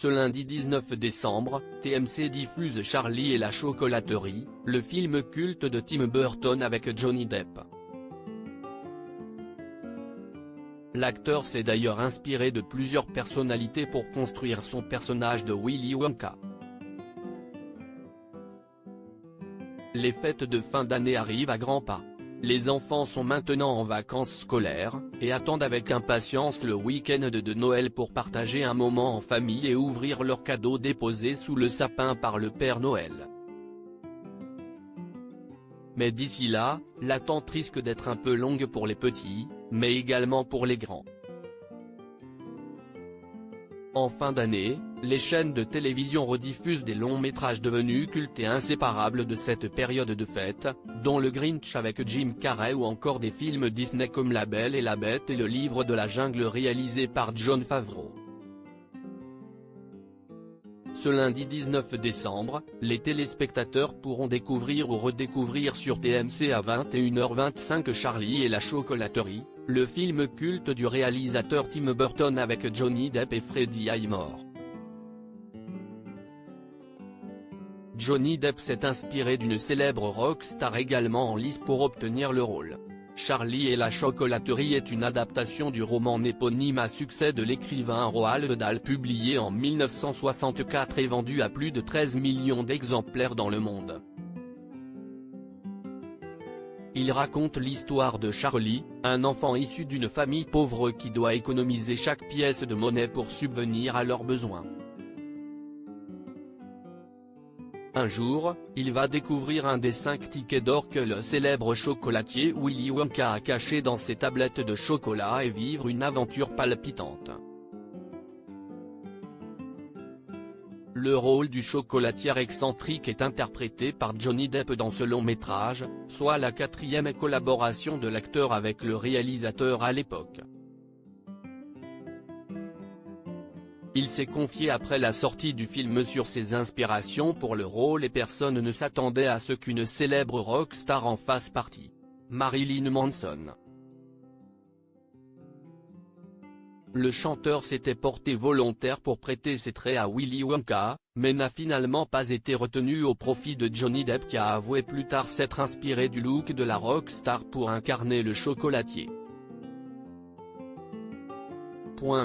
Ce lundi 19 décembre, TMC diffuse Charlie et la chocolaterie, le film culte de Tim Burton avec Johnny Depp. L'acteur s'est d'ailleurs inspiré de plusieurs personnalités pour construire son personnage de Willy Wonka. Les fêtes de fin d'année arrivent à grands pas. Les enfants sont maintenant en vacances scolaires, et attendent avec impatience le week-end de Noël pour partager un moment en famille et ouvrir leurs cadeaux déposés sous le sapin par le Père Noël. Mais d'ici là, l'attente risque d'être un peu longue pour les petits, mais également pour les grands. En fin d'année, les chaînes de télévision rediffusent des longs métrages devenus cultes et inséparables de cette période de fête, dont Le Grinch avec Jim Carrey ou encore des films Disney comme La Belle et la Bête et Le Livre de la Jungle réalisé par Jon Favreau. Ce lundi 19 décembre, les téléspectateurs pourront découvrir ou redécouvrir sur TMC à 21h25 Charlie et la chocolaterie, le film culte du réalisateur Tim Burton avec Johnny Depp et Freddie Highmore. Johnny Depp s'est inspiré d'une célèbre rockstar également en lice pour obtenir le rôle. Charlie et la chocolaterie est une adaptation du roman éponyme à succès de l'écrivain Roald Dahl publié en 1964 et vendu à plus de 13 millions d'exemplaires dans le monde. Il raconte l'histoire de Charlie, un enfant issu d'une famille pauvre qui doit économiser chaque pièce de monnaie pour subvenir à leurs besoins. Un jour, il va découvrir un des 5 tickets d'or que le célèbre chocolatier Willy Wonka a caché dans ses tablettes de chocolat et vivre une aventure palpitante. Le rôle du chocolatier excentrique est interprété par Johnny Depp dans ce long métrage, soit la 4e collaboration de l'acteur avec le réalisateur à l'époque. Il s'est confié après la sortie du film sur ses inspirations pour le rôle et personne ne s'attendait à ce qu'une célèbre rockstar en fasse partie. Marilyn Manson. Le chanteur s'était porté volontaire pour prêter ses traits à Willy Wonka, mais n'a finalement pas été retenu au profit de Johnny Depp qui a avoué plus tard s'être inspiré du look de la rockstar pour incarner le chocolatier.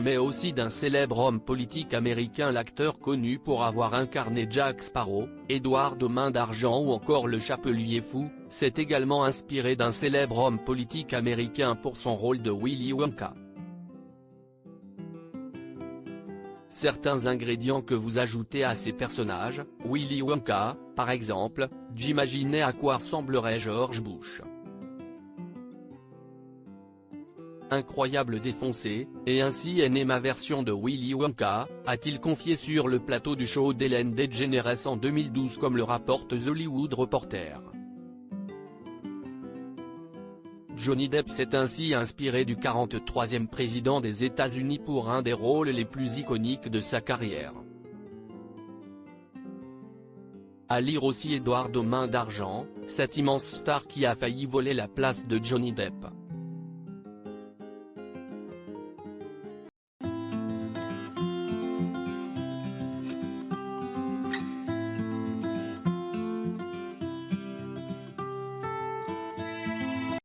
Mais aussi d'un célèbre homme politique américain. L'acteur connu pour avoir incarné Jack Sparrow, Edward aux mains d'argent ou encore le Chapelier fou, s'est également inspiré d'un célèbre homme politique américain pour son rôle de Willy Wonka. Certains ingrédients que vous ajoutez à ces personnages, Willy Wonka, par exemple, j'imaginais à quoi ressemblerait George Bush. Incroyable défoncé, et ainsi est née ma version de Willy Wonka, a-t-il confié sur le plateau du show d'Ellen DeGeneres en 2012 comme le rapporte The Hollywood Reporter. Johnny Depp s'est ainsi inspiré du 43e président des États-Unis pour un des rôles les plus iconiques de sa carrière. À lire aussi Edward aux mains d'argent, cette immense star qui a failli voler la place de Johnny Depp.